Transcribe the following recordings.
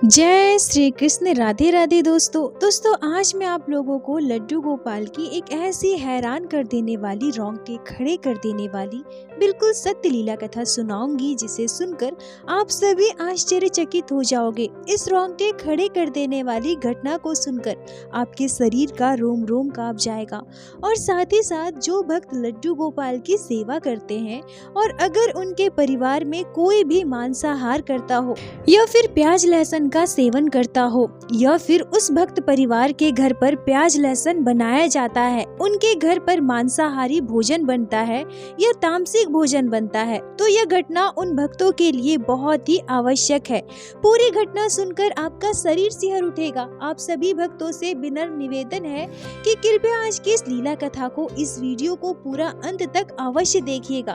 जय श्री कृष्ण। राधे राधे दोस्तों आज मैं आप लोगों को लड्डू गोपाल की एक ऐसी हैरान कर देने वाली, रोंगटे खड़े कर देने वाली बिल्कुल सत्य लीला कथा सुनाऊंगी, जिसे सुनकर आप सभी आश्चर्यचकित हो जाओगे। इस रोंगटे खड़े कर देने वाली घटना को सुनकर आपके शरीर का रोम रोम कांप जाएगा। और साथ ही साथ जो भक्त लड्डू गोपाल की सेवा करते हैं और अगर उनके परिवार में कोई भी मांसाहार करता हो या फिर प्याज लहसुन का सेवन करता हो या फिर उस भक्त परिवार के घर पर प्याज लहसुन बनाया जाता है, उनके घर पर मांसाहारी भोजन बनता है या तामसिक भोजन बनता है, तो यह घटना उन भक्तों के लिए बहुत ही आवश्यक है। पूरी घटना सुनकर आपका शरीर सिहर उठेगा। आप सभी भक्तों से विनम्र निवेदन है कि कृपया आज की इस लीला कथा को, इस वीडियो को पूरा अंत तक अवश्य देखिएगा,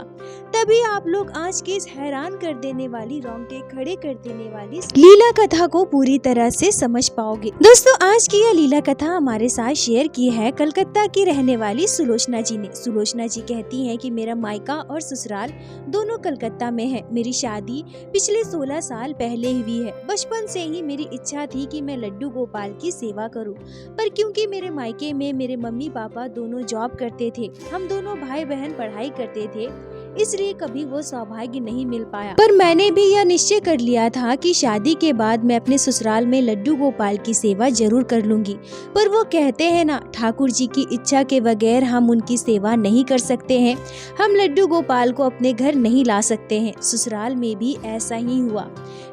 तभी आप लोग आज के इस हैरान कर देने वाली, रोंगटे खड़े कर देने वाली लीला कथा को पूरी तरह से समझ पाओगे। दोस्तों आज की यह लीला कथा हमारे साथ शेयर की है कलकत्ता की रहने वाली सुलोचना जी ने। सुलोचना जी कहती हैं कि मेरा मायका और ससुराल दोनों कलकत्ता में है। मेरी शादी पिछले 16 साल पहले हुई है। बचपन से ही मेरी इच्छा थी कि मैं लड्डू गोपाल की सेवा करूं, पर क्योंकि मेरे मायके में मेरे मम्मी पापा दोनों जॉब करते थे, हम दोनों भाई बहन पढ़ाई करते थे, इसलिए कभी वो सौभाग्य नहीं मिल पाया। पर मैंने भी यह निश्चय कर लिया था कि शादी के बाद मैं अपने ससुराल में लड्डू गोपाल की सेवा जरूर कर लूंगी। पर वो कहते हैं ना, ठाकुर जी की इच्छा के बगैर हम उनकी सेवा नहीं कर सकते हैं। हम लड्डू गोपाल को अपने घर नहीं ला सकते हैं। ससुराल में भी ऐसा ही हुआ।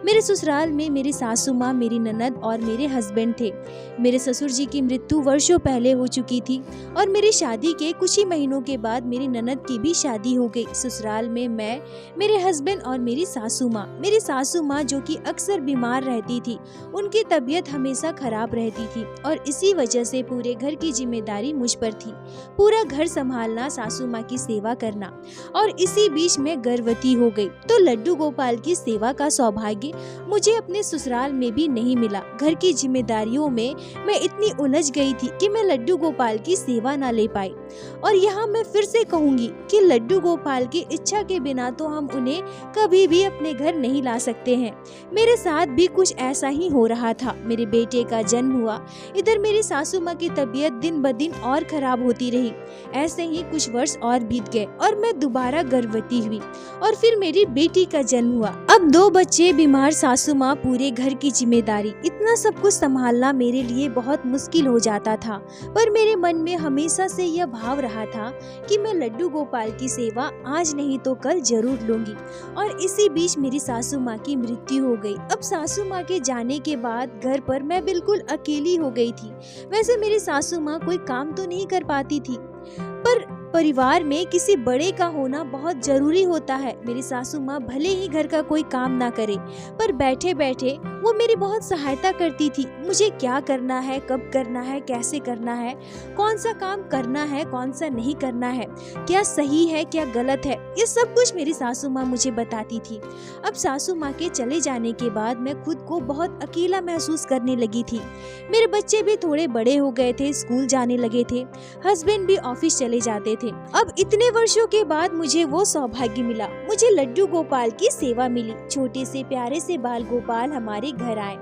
मेरे ससुराल में मेरी सासू माँ, मेरी ननद और मेरे हस्बैंड थे। मेरे ससुर जी की मृत्यु वर्षों पहले हो चुकी थी और मेरी शादी के कुछ ही महीनों के बाद मेरी ननद की भी शादी हो गई। ससुराल में मैं, मेरे हस्बैंड और मेरी सासू माँ जो कि अक्सर बीमार रहती थी, उनकी तबीयत हमेशा खराब रहती थी और इसी वजह से पूरे घर की जिम्मेदारी मुझ पर थी। पूरा घर संभालना, सासू माँ की सेवा करना, और इसी बीच में गर्भवती हो गई। तो लड्डू गोपाल की सेवा का सौभाग्य मुझे अपने ससुराल में भी नहीं मिला। घर की जिम्मेदारियों में मैं इतनी उलझ गई थी कि मैं लड्डू गोपाल की सेवा न ले पाई। और यहाँ मैं फिर से कहूँगी कि लड्डू गोपाल की इच्छा के बिना तो हम उन्हें कभी भी अपने घर नहीं ला सकते हैं। मेरे साथ भी कुछ ऐसा ही हो रहा था। मेरे बेटे का जन्म हुआ, इधर मेरी सासू माँ की तबीयत दिन ब दिन और खराब होती रही। ऐसे ही कुछ वर्ष और बीत गए और मैं दोबारा गर्भवती हुई और फिर मेरी बेटी का जन्म हुआ। अब 2 बच्चे, बीमार सासू माँ, पूरे घर की जिम्मेदारी, इतना सब कुछ संभालना मेरे लिए बहुत मुश्किल हो जाता था। पर मेरे मन में हमेशा से यह भाव रहा था कि मैं लड्डू गोपाल की सेवा आज नहीं तो कल जरूर लूंगी। और इसी बीच मेरी सासू माँ की मृत्यु हो गई। अब सासू माँ के जाने के बाद घर पर मैं बिल्कुल अकेली हो गई थी। वैसे मेरी सासू माँ कोई काम तो नहीं कर पाती थी, पर परिवार में किसी बड़े का होना बहुत जरूरी होता है। मेरी सासू माँ भले ही घर का कोई काम ना करे, पर बैठे बैठे वो मेरी बहुत सहायता करती थी। मुझे क्या करना है, कब करना है, कैसे करना है, कौन सा काम करना है, कौन सा नहीं करना है, क्या सही है, क्या गलत है, ये सब कुछ मेरी सासू माँ मुझे बताती थी। अब सासू माँ के चले जाने के बाद मैं खुद को बहुत अकेला महसूस करने लगी थी। मेरे बच्चे भी थोड़े बड़े हो गए थे, स्कूल जाने लगे थे, हस्बैंड भी ऑफिस चले जाते थे। अब इतने वर्षों के बाद मुझे वो सौभाग्य मिला, मुझे लड्डू गोपाल की सेवा मिली। छोटे से प्यारे से बाल गोपाल हमारे घर आए।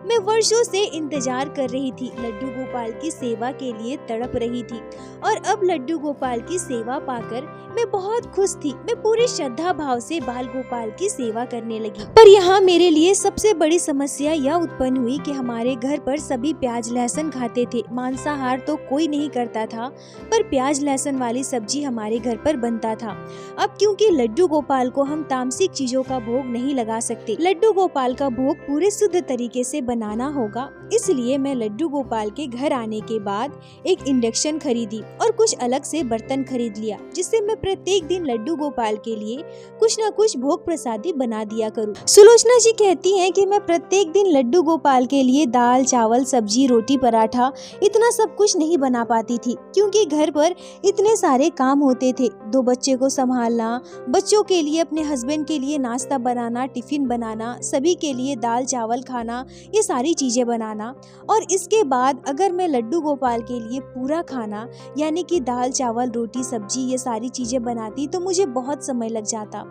मैं वर्षों से इंतजार कर रही थी, लड्डू गोपाल की सेवा के लिए तड़प रही थी और अब लड्डू गोपाल की सेवा पाकर मैं बहुत खुश थी। मैं पूरी श्रद्धा भाव से बाल गोपाल की सेवा करने लगी। पर यहाँ मेरे लिए सबसे बड़ी समस्या यह उत्पन्न हुई कि हमारे घर पर सभी प्याज लहसुन खाते थे। मांसाहार तो कोई नहीं करता था, पर प्याज लहसुन वाली सब्जी हमारे घर पर बनता था। अब क्योंकि लड्डू गोपाल को हम तामसिक चीजों का भोग नहीं लगा सकते, लड्डू गोपाल का भोग पूरे शुद्ध तरीके से बनाना होगा, इसलिए मैं लड्डू गोपाल के घर आने के बाद एक इंडक्शन खरीदी और कुछ अलग से बर्तन खरीद लिया, जिससे मैं प्रत्येक दिन लड्डू गोपाल के लिए कुछ न कुछ भोग प्रसादी बना दिया करूं। सुलोचना जी कहती हैं कि मैं प्रत्येक दिन लड्डू गोपाल के लिए दाल, चावल, सब्जी, रोटी, पराठा, इतना सब कुछ नहीं बना पाती थी, क्योंकि घर पर इतने सारे काम होते थे। 2 बच्चे को संभालना, बच्चों के लिए, अपने हस्बैंड के लिए नाश्ता बनाना, टिफिन बनाना, सभी के लिए दाल चावल चावल खाना, ये सारी चीज़ें बनाना। और इसके बाद अगर मैं लड्डू गोपाल के लिए पूरा खाना यानी कि दाल चावल रोटी सब्जी ये सारी चीज़ें बनाती तो मुझे बहुत समय लग जाता।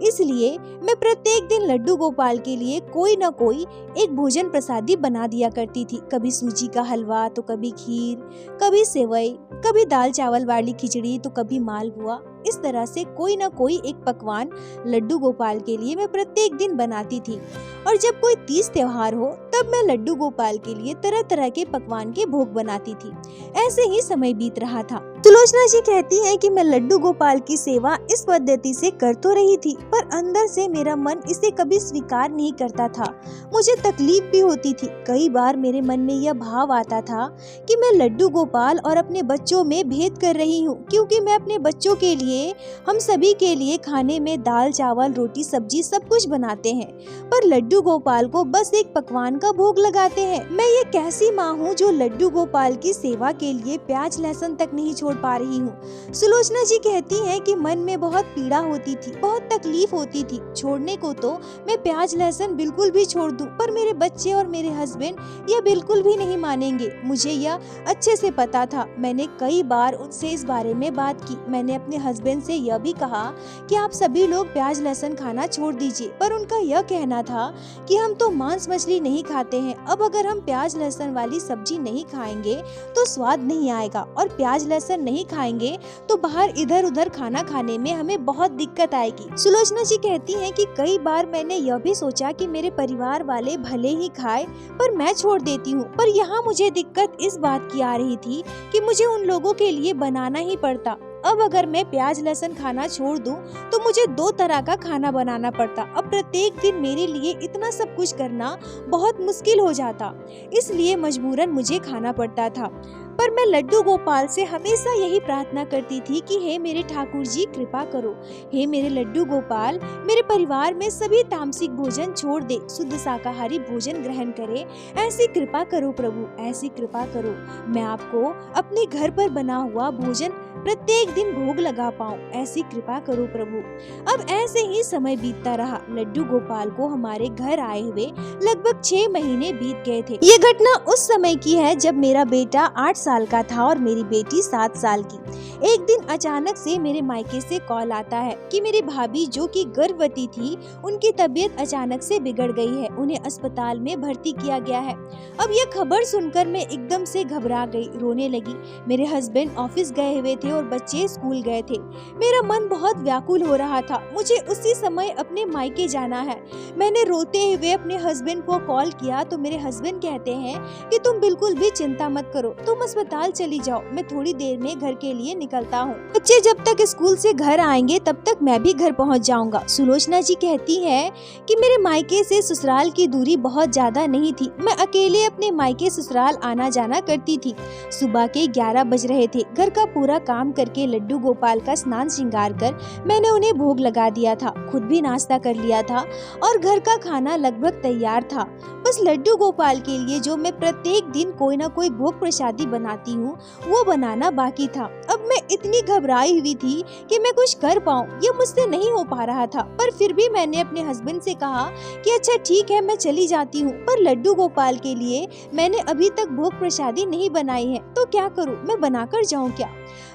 इसलिए मैं प्रत्येक दिन लड्डू गोपाल के लिए कोई न कोई एक भोजन प्रसादी बना दिया करती थी। कभी सूजी का हलवा तो कभी खीर, कभी सेवई, कभी दाल चावल वाली खिचड़ी तो कभी मालपुआ। इस तरह से कोई न कोई एक पकवान लड्डू गोपाल के लिए मैं प्रत्येक दिन बनाती थी। और जब कोई तीज त्योहार हो तब मैं लड्डू गोपाल के लिए तरह तरह के पकवान के भोग बनाती थी। ऐसे ही समय बीत रहा था। सुलोचना जी कहती हैं कि मैं लड्डू गोपाल की सेवा इस पद्धति से कर तो रही थी, पर अंदर से मेरा मन इसे कभी स्वीकार नहीं करता था। मुझे तकलीफ भी होती थी। कई बार मेरे मन में यह भाव आता था कि मैं लड्डू गोपाल और अपने बच्चों में भेद कर रही हूँ, क्योंकि मैं अपने बच्चों के लिए, हम सभी के लिए खाने में दाल चावल रोटी सब्जी सब कुछ बनाते हैं, पर लड्डू गोपाल को बस एक पकवान का भोग लगाते हैं। मैं ये कैसी माँ हूँ जो लड्डू गोपाल की सेवा के लिए प्याज लहसुन तक नहीं छोड़ पा रही हूँ। सुलोचना जी कहती हैं कि मन में बहुत पीड़ा होती थी, बहुत तकलीफ होती थी। छोड़ने को तो मैं प्याज लहसुन बिल्कुल भी छोड़ दूं, पर मेरे बच्चे और मेरे हस्बैंड यह बिल्कुल भी नहीं मानेंगे। मुझे यह अच्छे से पता था। मैंने कई बार उनसे इस बारे में बात की। मैंने अपने हस्बैंड से यह भी कहा कि आप सभी लोग प्याज लहसुन खाना छोड़ दीजिए, पर उनका यह कहना था कि हम तो मांस मछली नहीं खाते हैं। अब अगर हम प्याज लहसुन वाली सब्जी नहीं खाएंगे तो स्वाद नहीं आएगा, और प्याज लहसुन नहीं खाएंगे तो बाहर इधर उधर खाना खाने में हमें बहुत दिक्कत आएगी। सुलोचना जी कहती हैं कि कई बार मैंने यह भी सोचा कि मेरे परिवार वाले भले ही खाए पर मैं छोड़ देती हूँ, पर यहाँ मुझे दिक्कत इस बात की आ रही थी कि मुझे उन लोगों के लिए बनाना ही पड़ता। अब अगर मैं प्याज लहसुन खाना छोड़ दूं तो मुझे 2 तरह का खाना बनाना पड़ता। अब प्रत्येक दिन मेरे लिए इतना सब कुछ करना बहुत मुश्किल हो जाता, इसलिए मजबूरन मुझे खाना पड़ता था। पर मैं लड्डू गोपाल से हमेशा यही प्रार्थना करती थी कि हे मेरे ठाकुर जी कृपा करो, हे मेरे लड्डू गोपाल मेरे परिवार में सभी तामसिक भोजन छोड़ दे, शुद्ध शाकाहारी भोजन ग्रहण करे। ऐसी कृपा करो प्रभु, ऐसी कृपा करो, मैं आपको अपने घर पर बना हुआ भोजन प्रत्येक दिन भोग लगा पाऊं, ऐसी कृपा करो प्रभु। अब ऐसे ही समय बीतता रहा। लड्डू गोपाल को हमारे घर आए हुए लगभग 6 महीने बीत गए थे। ये घटना उस समय की है जब मेरा बेटा 8 साल का था और मेरी बेटी 7 साल की। एक दिन अचानक से मेरे मायके से कॉल आता है कि मेरी भाभी जो कि गर्भवती थी, उनकी तबीयत अचानक से बिगड़ गई है, उन्हें अस्पताल में भर्ती किया गया है। अब यह खबर सुनकर मैं एकदम से घबरा गई, रोने लगी। मेरे हस्बैंड ऑफिस गए हुए थे और बच्चे स्कूल गए थे। मेरा मन बहुत व्याकुल हो रहा था। मुझे उसी समय अपने मायके जाना है। मैंने रोते हुए अपने हस्बैंड को कॉल किया तो मेरे हस्बैंड कहते हैं कि तुम बिल्कुल भी चिंता मत करो, तुम अस्पताल चली जाओ, मैं थोड़ी देर में घर के लिए निकलता हूँ। बच्चे जब तक स्कूल से घर आएंगे तब तक मैं भी घर पहुँच जाऊंगा। सुलोचना जी कहती है कि मेरे मायके से ससुराल की दूरी बहुत ज्यादा नहीं थी। मैं अकेले अपने मायके ससुराल आना जाना करती थी। सुबह के 11 बज रहे थे। घर का पूरा काम करके लड्डू गोपाल का स्नान श्रृंगार कर मैंने उन्हें भोग लगा दिया था, खुद भी नाश्ता कर लिया था और घर का खाना लगभग तैयार था। बस लड्डू गोपाल के लिए जो मैं प्रत्येक दिन कोई ना कोई भोग प्रसादी बनाती हूँ वो बनाना बाकी था। अब मैं इतनी घबराई हुई थी कि मैं कुछ कर पाऊँ, ये मुझसे नहीं हो पा रहा था। पर फिर भी मैंने अपने हस्बैंड से कहा कि अच्छा ठीक है मैं चली जाती हूँ, पर लड्डू गोपाल के लिए मैंने अभी तक भोग प्रसादी नहीं बनाई है, तो क्या करूँ, मैं बनाकर जाऊँ क्या।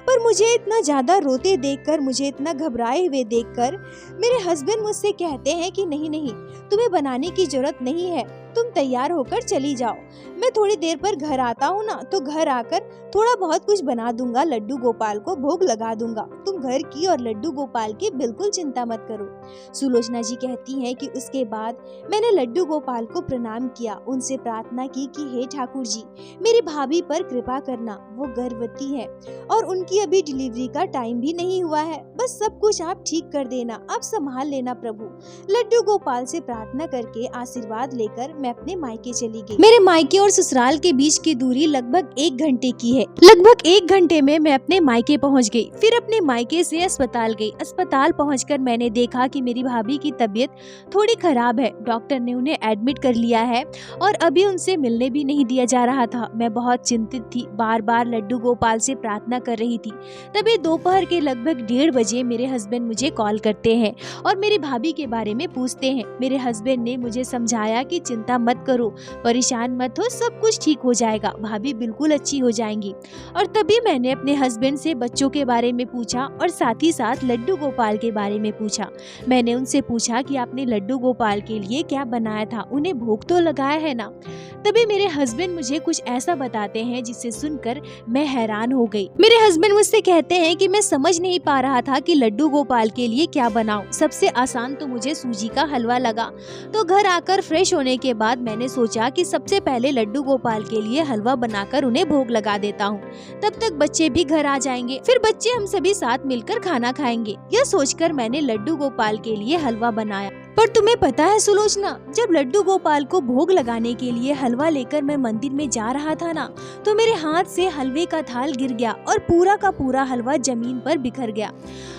पर मुझे इतना ज्यादा रोते देखकर, मुझे इतना घबराए हुए देखकर मेरे हस्बैंड मुझसे कहते हैं कि नहीं नहीं, तुम्हें बनाने की जरूरत नहीं है, तुम तैयार होकर चली जाओ। मैं थोड़ी देर पर घर आता हूँ ना, तो घर आकर थोड़ा बहुत कुछ बना दूंगा, लड्डू गोपाल को भोग लगा दूंगा। तुम घर की और लड्डू गोपाल की बिल्कुल चिंता मत करो। सुलोचना जी कहती हैं कि उसके बाद मैंने लड्डू गोपाल को प्रणाम किया, उनसे प्रार्थना की कि हे ठाकुर जी मेरी भाभी पर कृपा करना, वो गर्भवती है और उनकी अभी डिलीवरी का टाइम भी नहीं हुआ है, बस सब कुछ आप ठीक कर देना, आप संभाल लेना प्रभु। लड्डू गोपाल से प्रार्थना करके आशीर्वाद लेकर मैं अपने मायके चली गई। मेरे मायके और ससुराल के बीच की दूरी लगभग 1 घंटे की है। लगभग 1 घंटे में मैं अपने मायके पहुंच गई। फिर अपने मायके से अस्पताल गई। अस्पताल पहुंचकर मैंने देखा कि मेरी भाभी की तबीयत थोड़ी खराब है। डॉक्टर ने उन्हें एडमिट कर लिया है और अभी उनसे मिलने भी नहीं दिया जा रहा था। मैं बहुत चिंतित थी, बार बार लड्डू गोपाल से प्रार्थना कर रही थी। तभी दोपहर के लगभग 1:30 बजे मेरे हस्बैंड मुझे कॉल करते हैं और मेरी भाभी के बारे में पूछते हैं। मेरे हस्बैंड ने मुझे समझाया कि चिंता मत करो, परेशान मत हो, सब कुछ ठीक हो जाएगा, भाभी बिल्कुल अच्छी हो जाएंगी। और तभी मैंने अपने हस्बैंड से बच्चों के बारे में पूछा और साथ ही साथ लड्डू गोपाल के बारे में पूछा। मैंने उनसे पूछा कि आपने लड्डू गोपाल के लिए क्या बनाया था, उन्हें भोग तो लगाया है ना। तभी मेरे हस्बैंड मुझे कुछ ऐसा बताते हैं जिसे सुनकर मैं हैरान हो गई। मेरे हस्बैंड मुझसे कहते हैं कि मैं समझ नहीं पा रहा था कि लड्डू गोपाल के लिए क्या बनाऊं। सबसे आसान तो मुझे सूजी का हलवा लगा। तो घर आकर फ्रेश होने के बाद मैंने सोचा कि सबसे पहले लड्डू गोपाल के लिए हलवा बनाकर उन्हें भोग लगा देता हूँ। तब तक बच्चे भी घर आ जाएंगे, फिर बच्चे हम सभी साथ मिलकर खाना खाएंगे। यह सोचकर मैंने लड्डू गोपाल के लिए हलवा बनाया। पर तुम्हें पता है सुलोचना, जब लड्डू गोपाल को भोग लगाने के लिए हलवा लेकर मैं मंदिर में जा रहा था ना, तो मेरे हाथ से हलवे का थाल गिर गया और पूरा का पूरा हलवा जमीन पर बिखर गया।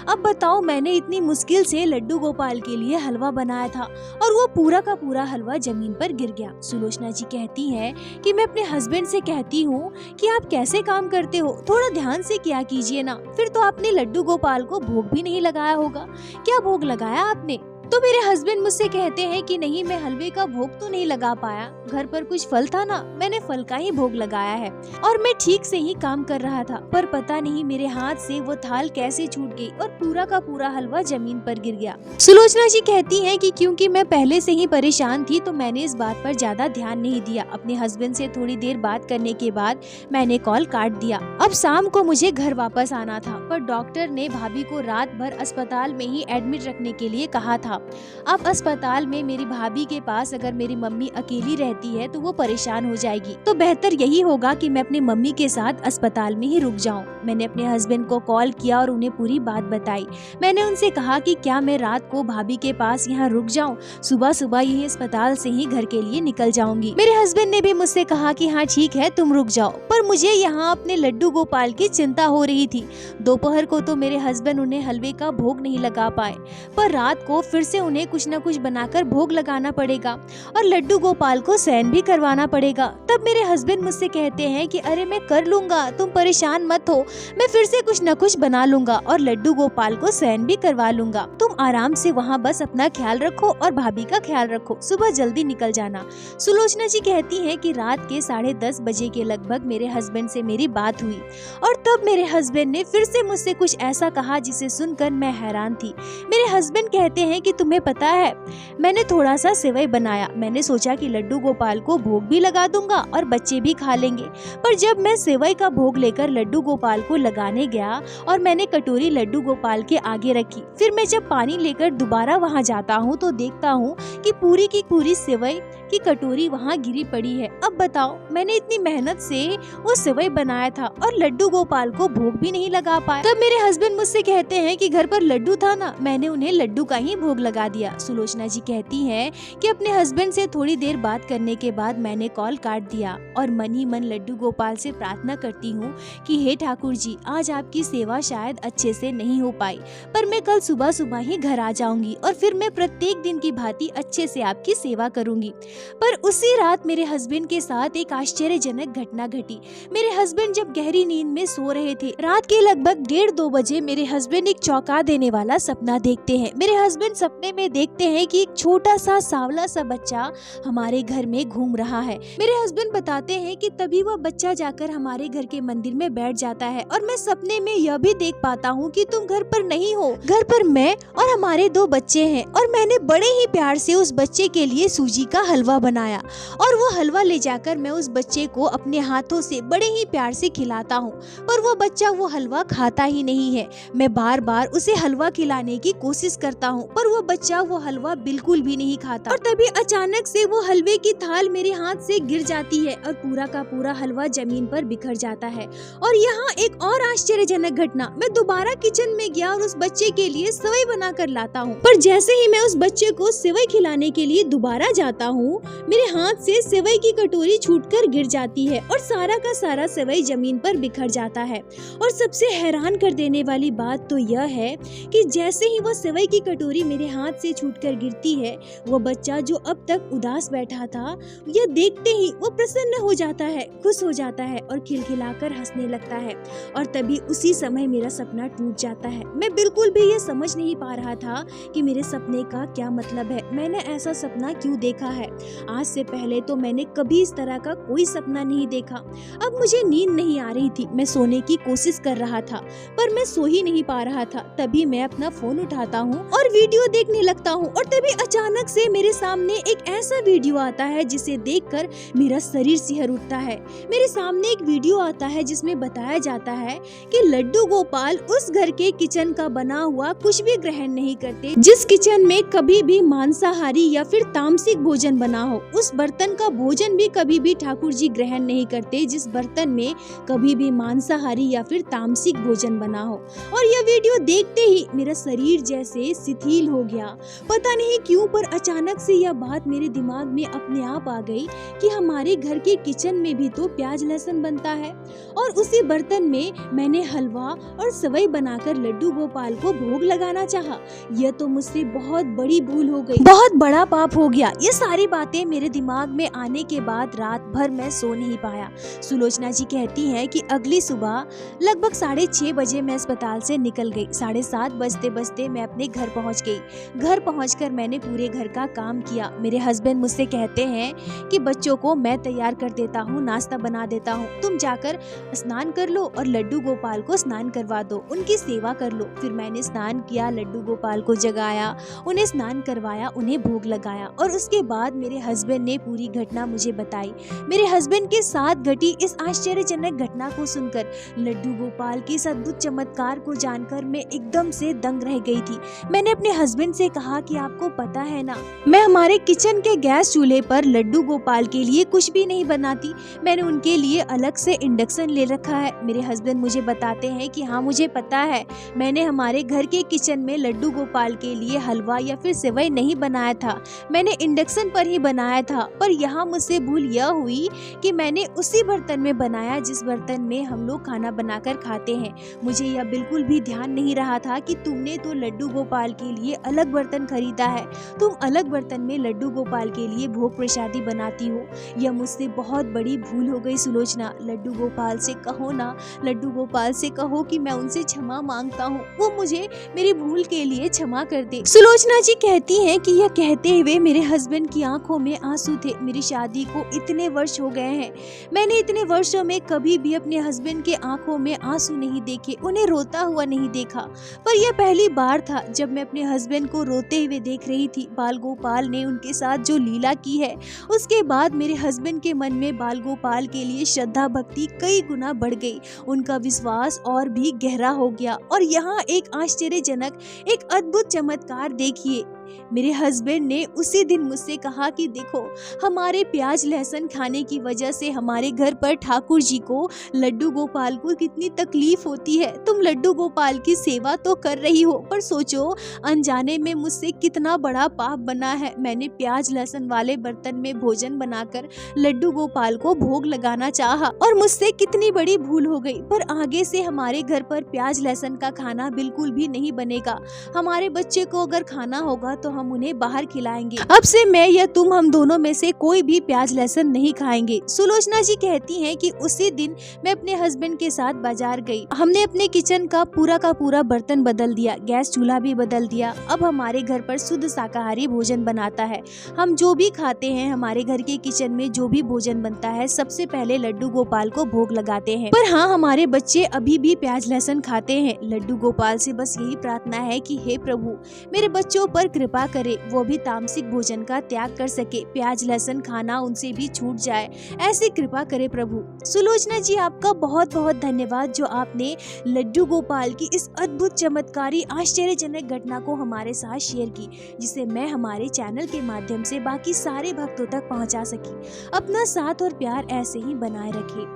अब बताओ, मैंने इतनी मुश्किल से लड्डू गोपाल के लिए हलवा बनाया था और वो पूरा का पूरा हलवा जमीन पर गिर गया। सुलोचना जी कहती है कि मैं अपने हस्बैंड से कहती हूँ कि आप कैसे काम करते हो, थोड़ा ध्यान से किया कीजिए ना। फिर तो आपने लड्डू गोपाल को भोग भी नहीं लगाया होगा, क्या भोग लगाया आपने? तो मेरे हस्बैंड मुझसे कहते हैं कि नहीं, मैं हलवे का भोग तो नहीं लगा पाया, घर पर कुछ फल था ना, मैंने फल का ही भोग लगाया है और मैं ठीक से ही काम कर रहा था। पर पता नहीं मेरे हाथ से वो थाल कैसे छूट गई और पूरा का पूरा हलवा जमीन पर गिर गया। सुलोचना जी कहती हैं कि क्योंकि मैं पहले से ही परेशान थी तो मैंने इस बात पर ज्यादा ध्यान नहीं दिया। अपने हस्बैंड से थोड़ी देर बात करने के बाद मैंने कॉल काट दिया। अब शाम को मुझे घर वापस आना था, पर डॉक्टर ने भाभी को रात भर अस्पताल में ही एडमिट रखने के लिए कहा था। अब अस्पताल में मेरी भाभी के पास अगर मेरी मम्मी अकेली रहती है तो वो परेशान हो जाएगी, तो बेहतर यही होगा कि मैं अपनी मम्मी के साथ अस्पताल में ही रुक जाऊं। मैंने अपने हस्बैंड को कॉल किया और उन्हें पूरी बात बताई। मैंने उनसे कहा कि क्या मैं रात को भाभी के पास यहाँ रुक जाऊं, सुबह सुबह यही अस्पताल से ही घर के लिए निकल जाऊंगी। मेरे हस्बैंड ने भी मुझसे कहा कि हाँ ठीक है, तुम रुक जाओ। पर मुझे यहाँ अपने लड्डू गोपाल की चिंता हो रही थी। दोपहर को तो मेरे हस्बैंड उन्हें हलवे का भोग नहीं लगा पाए, पर रात को फिर से उन्हें कुछ न कुछ बनाकर भोग लगाना पड़ेगा और लड्डू गोपाल को शयन भी करवाना पड़ेगा। तब मेरे हस्बैंड मुझसे कहते हैं कि अरे मैं कर लूंगा, तुम परेशान मत हो, मैं फिर से कुछ न कुछ बना लूंगा और लड्डू गोपाल को शयन भी करवा लूंगा। तुम आराम से वहाँ बस अपना ख्याल रखो और भाभी का ख्याल रखो, सुबह जल्दी निकल जाना। सुलोचना जी कहती हैं कि रात के 10:30 बजे के लगभग मेरे हस्बैंड से मेरी बात हुई और तब मेरे हस्बैंड ने फिर से मुझसे कुछ ऐसा कहा जिसे सुनकर मैं हैरान थी। मेरे हस्बैंड कहते हैं कि तुम्हें पता है, मैंने थोड़ा सा सेवई बनाया। मैंने सोचा कि लड्डू गोपाल को भोग भी लगा दूंगा और बच्चे भी खा लेंगे। पर जब मैं सेवई का भोग लेकर लड्डू गोपाल को लगाने गया और मैंने कटोरी लड्डू गोपाल के आगे रखी, फिर मैं जब पानी लेकर दोबारा वहां जाता हूं तो देखता हूं कि पूरी की पूरी सेवई की कटोरी वहां गिरी पड़ी है। अब बताओ, मैंने इतनी मेहनत से वो सेवई बनाया था और लड्डू गोपाल को भोग भी नहीं लगा पाया। तब मेरे हस्बैंड मुझसे कहते हैं कि घर पर लड्डू था ना, मैंने उन्हें लड्डू का ही भोग लगा दिया। सुलोचना जी कहती हैं कि अपने हस्बैंड से थोड़ी देर बात करने के बाद मैंने कॉल काट दिया और मन ही मन लड्डू गोपाल से प्रार्थना करती हूँ कि हे ठाकुर जी, आज आपकी सेवा शायद अच्छे से नहीं हो पाई, पर मैं कल सुबह सुबह ही घर आ जाऊंगी और फिर मैं प्रत्येक दिन की भांति अच्छे से आपकी सेवा करूंगी। पर उसी रात मेरे हस्बैंड के साथ एक आश्चर्यजनक घटना घटी। मेरे हस्बैंड जब गहरी नींद में सो रहे थे, रात के लगभग 1:30-2 बजे मेरे हस्बैंड एक चौंका देने वाला सपना देखते हैं। मेरे हस्बैंड सपने में देखते हैं कि एक छोटा सा सांवला सा बच्चा हमारे घर में घूम रहा है। मेरे हस्बैंड बताते हैं कि तभी वह बच्चा जाकर हमारे घर के मंदिर में बैठ जाता है और मैं सपने में यह भी देख पाता हूँ कि तुम घर पर नहीं हो, घर पर मैं और हमारे 2 बच्चे हैं और मैंने बड़े ही प्यार से उस बच्चे के लिए सूजी का हलवा बनाया और वो हलवा ले जाकर मैं उस बच्चे को अपने हाथों से बड़े ही प्यार से खिलाता हूँ, पर वो बच्चा वो हलवा खाता ही नहीं है। मैं बार बार उसे हलवा खिलाने की कोशिश करता हूँ पर वो बच्चा वो हलवा बिल्कुल भी नहीं खाता और तभी अचानक से वो हलवे की थाल मेरे हाथ से गिर जाती है और पूरा का पूरा हलवा जमीन पर बिखर जाता है। और यहाँ एक और आश्चर्यजनक घटना, मैं दोबारा किचन में गया और उस बच्चे के लिए सेवई बना कर लाता हूँ, पर जैसे ही मैं उस बच्चे को सेवई खिलाने के लिए दोबारा जाता हूँ, मेरे हाथ से सेवई की कटोरी छूटकर गिर जाती है और सारा का सारा सेवई जमीन पर बिखर जाता है। और सबसे हैरान कर देने वाली बात तो यह है कि जैसे ही वो सेवई की कटोरी मेरे हाथ से छूटकर गिरती है, वो बच्चा जो अब तक उदास बैठा था, यह देखते ही वो प्रसन्न हो जाता है, खुश हो जाता है और खिलखिलाकर हंसने लगता है। और तभी उसी समय मेरा सपना टूट जाता है। मैं बिल्कुल भी ये समझ नहीं पा रहा था कि मेरे सपने का क्या मतलब है, मैंने ऐसा सपना क्यों देखा है। आज से पहले तो मैंने कभी इस तरह का कोई सपना नहीं देखा। अब मुझे नींद नहीं आ रही थी, मैं सोने की कोशिश कर रहा था पर मैं सो ही नहीं पा रहा था। तभी मैं अपना फोन उठाता हूँ और वीडियो देखने लगता हूँ और तभी अचानक से मेरे सामने एक ऐसा वीडियो आता है जिसे देखकर मेरा शरीर सिहर उठता है। मेरे सामने एक वीडियो आता है जिसमें बताया जाता है कि लड्डू गोपाल उस घर के किचन का बना हुआ कुछ भी ग्रहण नहीं करते जिस किचन में कभी भी मांसाहारी या फिर तामसिक भोजन बना हो। उस बर्तन का भोजन भी कभी भी ठाकुर जी ग्रहण नहीं करते जिस बर्तन में कभी भी मांसाहारी या फिर तामसिक भोजन बना हो। और यह वीडियो देखते ही मेरा शरीर जैसे शिथिल हो गया। पता नहीं क्यों पर अचानक से यह बात मेरे दिमाग में अपने आप आ गई कि हमारे घर के किचन में भी तो प्याज लहसुन बनता है और उसी बर्तन में मैंने हलवा और सेवई बनाकर लड्डू गोपाल को भोग लगाना चाहा। यह तो मुझसे बहुत बड़ी भूल हो गई, बहुत बड़ा पाप हो गया। ये सारी बातें मेरे दिमाग में आने के बाद रात भर मैं सो नहीं पाया। सुलोचना जी कहती हैं कि अगली सुबह लगभग 6:30 बजे मैं अस्पताल से निकल गई। 7:30 बजते बजते मैं अपने घर पहुंच गई। घर पहुंचकर मैंने पूरे घर का काम किया। मेरे हस्बैंड मुझसे कहते हैं कि बच्चों को मैं तैयार कर देता हूँ, नाश्ता बना देता हूँ, तुम जाकर स्नान कर लो और लड्डू गोपाल को स्नान करवा दो, उनकी सेवा कर लो। फिर मैंने स्नान किया, लड्डू गोपाल को जगाया, उन्हें स्नान करवाया, उन्हें भोग लगाया और उसके बाद मेरे हस्बैंड ने पूरी घटना मुझे बताई। मेरे हस्बैंड के साथ घटी इस आश्चर्यजनक घटना को सुनकर, लड्डू गोपाल के इस अद्भुत चमत्कार को जानकर मैं एकदम से दंग रह गई थी। मैंने अपने हस्बैंड से कहा कि आपको पता है ना, मैं हमारे किचन के गैस चूल्हे पर लड्डू गोपाल के लिए कुछ भी नहीं बनाती, मैंने उनके लिए अलग से इंडक्शन ले रखा है। मेरे हस्बैंड मुझे बताते हैं कि हाँ मुझे पता है, मैंने हमारे घर के किचन में लड्डू गोपाल के लिए हलवा या फिर सेवई नहीं बनाया था, मैंने इंडक्शन पर ही बनाया था। पर यहाँ मुझसे भूल यह हुई कि मैंने उसी बर्तन में बनाया जिस बर्तन में हम लोग खाना बनाकर खाते हैं। मुझे यह बिल्कुल भी ध्यान नहीं रहा था कि तुमने तो लड्डू गोपाल के लिए अलग बर्तन खरीदा है, तुम अलग बर्तन में लड्डू गोपाल के लिए भोग प्रसादी बनाती हो। यह मुझसे बहुत बड़ी भूल हो गई सुलोचना। लड्डू गोपाल से कहो ना, लड्डू गोपाल से कहो कि मैं उनसे क्षमा मांगता हूँ, वो मुझे मेरी भूल के लिए क्षमा कर दे। सुलोचना जी कहती हैं कि यह कहते हुए मेरे हस्बैंड की आंखों में आंसू थे। मेरी शादी को इतने वर्ष हो गए हैं, मैंने इतने वर्षों में कभी भी अपने हस्बैंड के आंखों में आंसू नहीं देखे, उन्हें रोता हुआ नहीं देखा। पर यह पहली बार था जब मैं अपने हस्बैंड को रोते हुए देख रही थी। बाल गोपाल ने उनके साथ जो लीला की है, उसके बाद मेरे हस्बैंड के मन में बाल गोपाल के लिए श्रद्धा भक्ति कई गुना बढ़ गई, उनका विश्वास और भी गहरा हो गया। और यहाँ एक आश्चर्यजनक, एक अद्भुत चमत्कार देखिए, मेरे हस्बैंड ने उसी दिन मुझसे कहा कि देखो, हमारे प्याज लहसुन खाने की वजह से हमारे घर पर ठाकुर जी को, लड्डू गोपाल को कितनी तकलीफ होती है। तुम लड्डू गोपाल की सेवा तो कर रही हो, पर सोचो अनजाने में मुझसे कितना बड़ा पाप बना है। मैंने प्याज लहसुन वाले बर्तन में भोजन बनाकर लड्डू गोपाल को भोग लगाना चाहा और मुझसे कितनी बड़ी भूल हो गई। पर आगे से हमारे घर पर प्याज लहसुन का खाना बिल्कुल भी नहीं बनेगा। हमारे बच्चे को अगर खाना होगा तो हम उन्हें बाहर खिलाएंगे। अब से मैं या तुम, हम दोनों में से कोई भी प्याज लहसुन नहीं खाएंगे। सुलोचना जी कहती हैं कि उसी दिन मैं अपने हस्बैंड के साथ बाजार गई। हमने अपने किचन का पूरा बर्तन बदल दिया, गैस चूल्हा भी बदल दिया। अब हमारे घर पर शुद्ध शाकाहारी भोजन बनाता है। हम जो भी खाते हैं, हमारे घर के किचन में जो भी भोजन बनता है, सबसे पहले लड्डू गोपाल को भोग लगाते हैं। पर हाँ, हमारे बच्चे अभी भी प्याज लहसुन खाते हैं। लड्डू गोपाल से बस यही प्रार्थना है कि हे प्रभु, मेरे बच्चों पर कृपा करे वो भी तामसिक भोजन का त्याग कर सके, प्याज लहसुन खाना उनसे भी छूट जाए, ऐसी कृपा करे प्रभु। सुलोचना जी, आपका बहुत बहुत धन्यवाद जो आपने लड्डू गोपाल की इस अद्भुत चमत्कारी आश्चर्यजनक घटना को हमारे साथ शेयर की, जिसे मैं हमारे चैनल के माध्यम से बाकी सारे भक्तों तक पहुंचा सकी। अपना साथ और प्यार ऐसे ही बनाए रखे।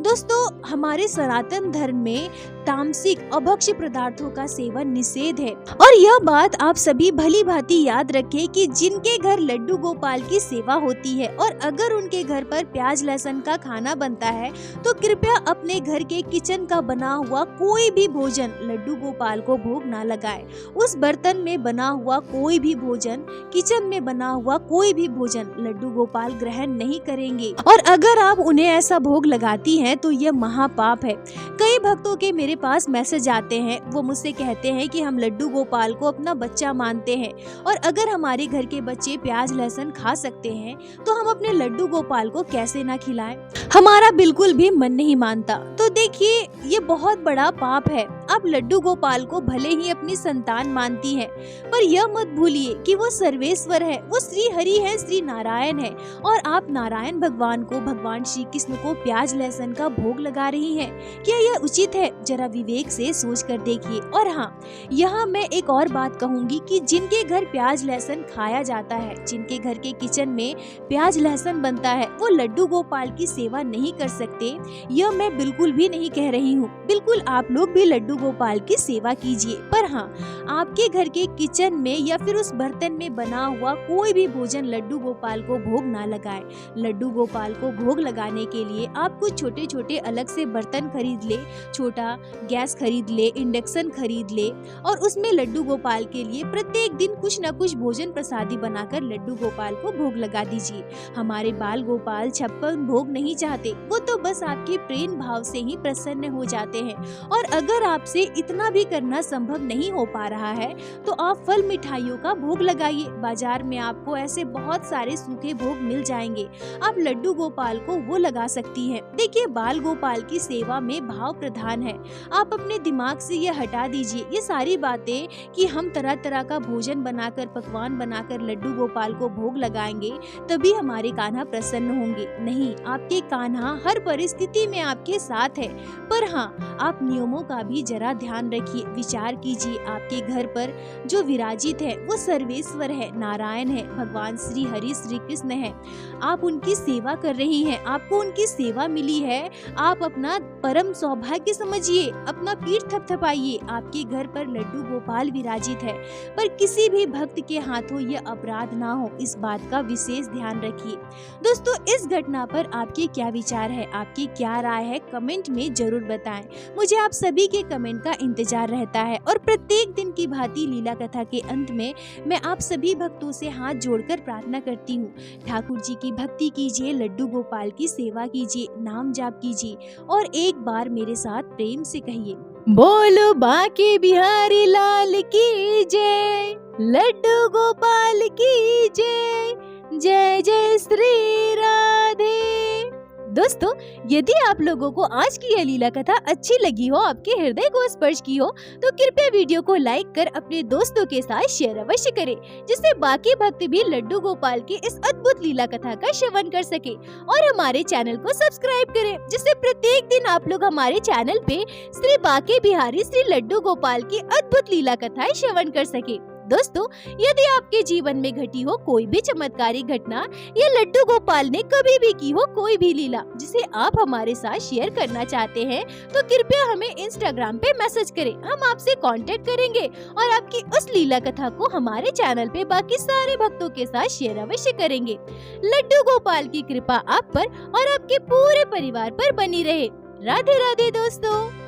दोस्तों, हमारे सनातन धर्म में तामसिक अभक्ष्य पदार्थों का सेवन निषेध है और यह बात आप सभी भली भांति याद रखें कि जिनके घर लड्डू गोपाल की सेवा होती है और अगर उनके घर पर प्याज लहसुन का खाना बनता है तो कृपया अपने घर के किचन का बना हुआ कोई भी भोजन लड्डू गोपाल को भोग ना लगाए। उस बर्तन में बना हुआ कोई भी भोजन, किचन में बना हुआ कोई भी भोजन लड्डू गोपाल ग्रहण नहीं करेंगे और अगर आप उन्हें ऐसा भोग लगाती हैं तो यह महापाप है। कई भक्तों के मेरे पास मैसेज आते हैं, वो मुझसे कहते हैं कि हम लड्डू गोपाल को अपना बच्चा मानते हैं और अगर हमारे घर के बच्चे प्याज लहसुन खा सकते हैं तो हम अपने लड्डू गोपाल को कैसे ना खिलाएं। हमारा बिल्कुल भी मन नहीं मानता। तो देखिए, ये बहुत बड़ा पाप है। आप लड्डू गोपाल को भले ही अपनी संतान मानती हैं, पर यह मत भूलिए कि वो सर्वेश्वर है, वो श्री हरि है, श्री नारायण है और आप नारायण भगवान को, भगवान श्री कृष्ण को प्याज लहसुन का भोग लगा रही हैं। क्या यह उचित है? जरा विवेक से सोच कर देखिए। और हाँ, यहाँ मैं एक और बात कहूँगी कि जिनके घर प्याज लहसुन खाया जाता है, जिनके घर के किचन में प्याज लहसुन बनता है, वो लड्डू गोपाल की सेवा नहीं कर सकते। यह मैं बिल्कुल भी नहीं कह रही हूँ। बिल्कुल आप लोग भी लड्डू गोपाल की सेवा कीजिए, पर हाँ, आपके घर के किचन में या फिर उस बर्तन में बना हुआ कोई भी भोजन लड्डू गोपाल को भोग ना लगाएं। लड्डू गोपाल को भोग लगाने के लिए आप कुछ छोटे छोटे अलग से बर्तन खरीद ले, छोटा गैस खरीद ले, इंडक्शन खरीद ले और उसमें लड्डू गोपाल के लिए प्रत्येक दिन कुछ न कुछ भोजन प्रसादी बनाकर लड्डू गोपाल को भोग लगा दीजिए। हमारे बाल गोपाल 56 भोग नहीं चाहते, वो तो बस आपके प्रेम भाव से ही प्रसन्न हो जाते हैं। और अगर आपसे इतना भी करना संभव नहीं हो पा रहा है तो आप फल मिठाइयों का भोग लगाइए। बाजार में आपको ऐसे बहुत सारे सूखे भोग मिल जाएंगे, आप लड्डू गोपाल को वो लगा सकती हैं। देखिए, बाल गोपाल की सेवा में भाव प्रधान है। आप अपने दिमाग से ये हटा दीजिए ये सारी बातें कि हम तरह तरह का भोजन बनाकर, पकवान बनाकर लड्डू गोपाल को भोग लगाएंगे तभी हमारे कान्हा प्रसन्न होंगे। नहीं, आपके कान्हा हर परिस्थिति में आपके साथ है, पर हाँ, आप नियमों का भी जरा ध्यान रखिए। विचार कीजिए, आपके घर पर जो विराजित है वो सर्वेश्वर है, नारायण है, भगवान श्री हरि श्री कृष्ण है। आप उनकी सेवा कर रही हैं, आपको उनकी सेवा मिली है। आप अपना परम सौभाग्य समझिए, अपना पीठ थपथपाइए। आपके घर पर लड्डू गोपाल विराजित है, पर किसी भी भक्त के हाथों यह अपराध ना हो, इस बात का विशेष ध्यान रखिए। दोस्तों, इस घटना पर आपके क्या विचार है, आपकी क्या राय है, कमेंट में जरूर बताएं। मुझे आप सभी के कमेंट का इंतजार रहता है और प्रत्येक दिन की भांति लीला कथा के अंत में मैं आप सभी भक्तों से हाथ जोड़कर प्रार्थना करती हूँ, ठाकुर जी की भक्ति कीजिए, लड्डू गोपाल की सेवा कीजिए, नाम जाप कीजिए और एक बार मेरे साथ प्रेम से कहिए, बोलो बांके बिहारी लाल की जय, लड्डू गोपाल की जय, जय जय श्री राधे। दोस्तों, यदि आप लोगों को आज की यह लीला कथा अच्छी लगी हो, आपके हृदय को स्पर्श की हो, तो कृपया वीडियो को लाइक कर अपने दोस्तों के साथ शेयर अवश्य करें, जिससे बाकी भक्त भी लड्डू गोपाल की इस अद्भुत लीला कथा का श्रवण कर सके। और हमारे चैनल को सब्सक्राइब करें, जिससे प्रत्येक दिन आप लोग हमारे चैनल पे श्री बांके बिहारी श्री लड्डू गोपाल की अद्भुत लीला कथाएं श्रवण कर सके। दोस्तों, यदि आपके जीवन में घटी हो कोई भी चमत्कारी घटना या लड्डू गोपाल ने कभी भी की हो कोई भी लीला जिसे आप हमारे साथ शेयर करना चाहते हैं, तो कृपया हमें इंस्टाग्राम पे मैसेज करें। हम आपसे कांटेक्ट करेंगे और आपकी उस लीला कथा को हमारे चैनल पे बाकी सारे भक्तों के साथ शेयर अवश्य करेंगे। लड्डू गोपाल की कृपा आप पर और आपके पूरे परिवार पर बनी रहे। राधे राधे दोस्तों।